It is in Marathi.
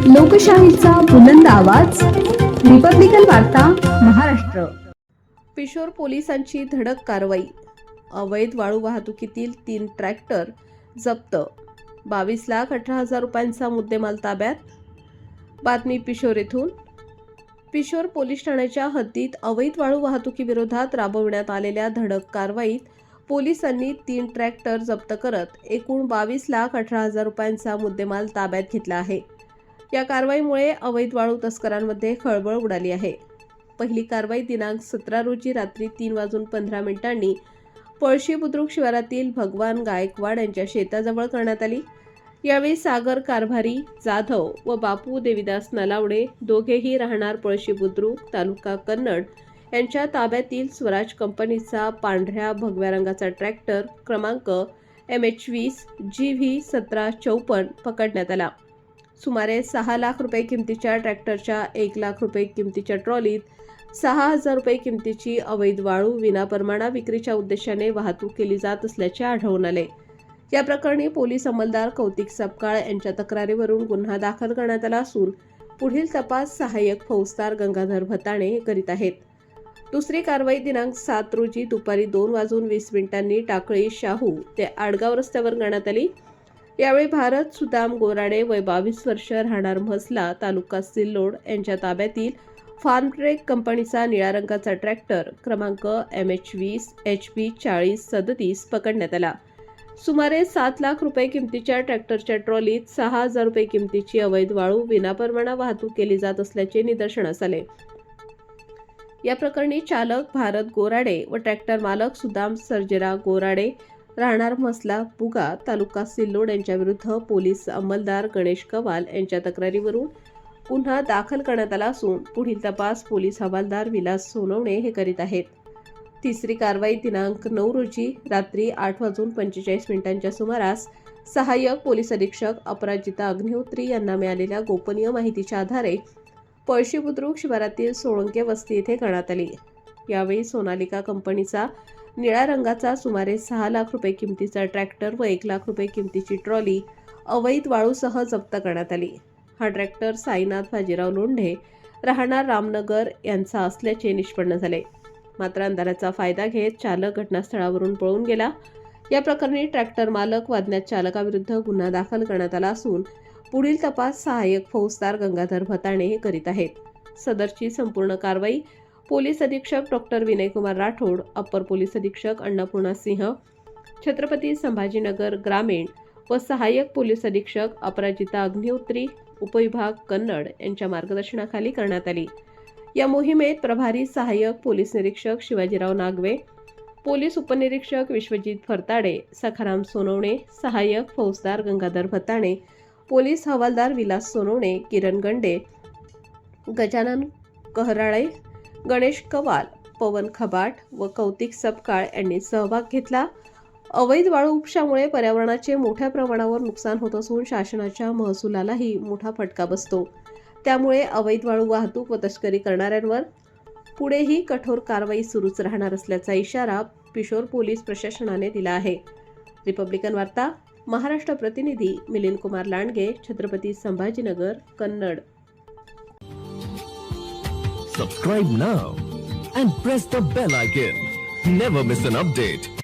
लोकशाहीचा बुलंद आवाज, रिपब्लिकन वार्ता महाराष्ट्र. पिशोर पोलिसांची धडक कारवाई. अवैध वाळू वाहतुकीतील 3 ट्रॅक्टर जप्त. 22,18,000 रुपयांचा मुद्देमाल ताब्यात. बातमी पिशोर येथून. पिशोर पोलीस ठाण्याच्या हद्दीत अवैध वाळू वाहतुकीविरोधात राबविण्यात आलेल्या धडक कारवाईत पोलिसांनी 3 ट्रॅक्टर जप्त करत एकूण 22,18,000 रुपयांचा मुद्देमाल ताब्यात घेतला आहे. या कारवाईमुळे अवैध वाळू तस्करांमध्ये खळबळ उडाली आहे. पहिली कारवाई दिनांक 17 रोजी रात्री 3:15 पळशी बुद्रुक शिवारातील भगवान गायकवाड यांच्या शेताजवळ करण्यात आली. यावेळी सागर कारभारी जाधव व बापू देवीदास नलावडे दोघेही राहणार पळशी बुद्रुक तालुका कन्नड यांच्या ताब्यातील स्वराज कंपनीचा पांढऱ्या भगव्या रंगाचा ट्रॅक्टर क्रमांक MH20 GV 1754 पकडण्यात आला. सुमारे 6 लाख रुपये किमतीच्या ट्रॅक्टरच्या 1 लाख रुपये किमतीच्या ट्रॉलीत 6,000 रुपये किमतीची अवैध वाळू विनापरवाना विक्रीच्या उद्देशाने वाहतूक केली जात असल्याचे आढळून आले. या प्रकरणी पोलीस अंमलदार कौतिक सपकाळ यांच्या तक्रारीवरून गुन्हा दाखल करण्यात आला असून पुढील तपास सहाय्यक फौजदार गंगाधर भताणे करीत आहेत. दुसरी कारवाई दिनांक 7 रोजी दुपारी 2:20 टाकळी शाहू ते आडगाव रस्त्यावर करण्यात आली. यावेळी भारत सुदाम गोराडे वय 22 वर्ष राहणार म्हसला तालुका सिल्लोड यांच्या ताब्यातील फार्मट्रेक कंपनीचा निळ्या रंगाचा ट्रॅक्टर क्रमांक MH20 HB 4037 पकडण्यात आला. सुमारे 7 लाख रुपये किमतीच्या ट्रॅक्टरच्या ट्रॉलीत 6,000 रुपये किमतीची अवैध वाळू विनापरवाना वाहतूक केली जात असल्याचे निदर्शनास आले. या प्रकरणी चालक भारत गोराडे व ट्रॅक्टर मालक सुदाम सर्जेराव गोराडे राहणार म्हसला बुगा तालुका सिल्लोड यांच्याविरुद्ध पोलीस अंमलदार गणेश कवाल यांच्या तक्रारीवरून गुन्हा दाखल करण्यात आला असून पुढील तपास पोलीस हवालदार विलास सोनवणे हे करीत आहेत. तिसरी कारवाई दिनांक 9 रोजी रात्री 8:45 सुमारास सहाय्यक पोलीस अधीक्षक अपराजिता अग्निहोत्री यांना मिळालेल्या गोपनीय माहितीच्या आधारे पळशी बुद्रुक शिवारातील सोळंके वस्ती येथे करण्यात आली. यावेळी सोनालिका कंपनीचा निळ्या रंगाचा सुमारे 6 लाख रुपये किमतीचा ट्रॅक्टर व 1 लाख रुपये किमतीची ट्रॉली अवैध वाळूसह जप्त करण्यात आली. हा ट्रॅक्टर साईनाथ बाजीराव लोंढे राहणार रामनगर यांचा असल्याचे निष्पन्न झाले. मात्र अंधाराचा फायदा घेत चालक घटनास्थळावरून पळून गेला. या प्रकरणी ट्रॅक्टर मालक व अज्ञात चालकाविरुद्ध गुन्हा दाखल करण्यात आला असून पुढील तपास सहाय्यक फौजदार गंगाधर भताणे हे करीत आहेत. सदरची संपूर्ण कारवाई पोलीस अधीक्षक डॉक्टर विनयकुमार राठोड, अप्पर पोलीस अधीक्षक अन्नपूर्णा सिंह, छत्रपती संभाजीनगर ग्रामीण व सहाय्यक पोलीस अधीक्षक अपराजिता अग्निहोत्री, उपविभाग कन्नड यांच्या मार्गदर्शनाखाली करण्यात आली. या मोहिमेत प्रभारी सहाय्यक पोलीस निरीक्षक शिवाजीराव नागवे, पोलीस उपनिरीक्षक विश्वजित फरताडे, सखाराम सोनवणे, सहाय्यक फौजदार गंगाधर भताणे, पोलीस हवालदार विलास सोनवणे, किरण गंडे, गजानन कहराळे, गणेश कवाल, पवन खबाट व कौतिक सपकाळ यांनी सहभाग घेतला. अवैध वाळू उपशामुळे पर्यावरणाचे मोठ्या प्रमाणावर नुकसान होत असून शासनाच्या महसुलालाही मोठा फटका बसतो. त्यामुळे अवैध वाळू वाहतूक व तस्करी करणाऱ्यांवर पुढेही कठोर कारवाई सुरूच राहणार असल्याचा इशारा पिशोर पोलीस प्रशासनाने दिला आहे. रिपब्लिकन वार्ता महाराष्ट्र प्रतिनिधी Milind Kumar Landge, Chhatrapati Sambhajinagar, Kannada. Subscribe now and press the bell icon. Never miss an update.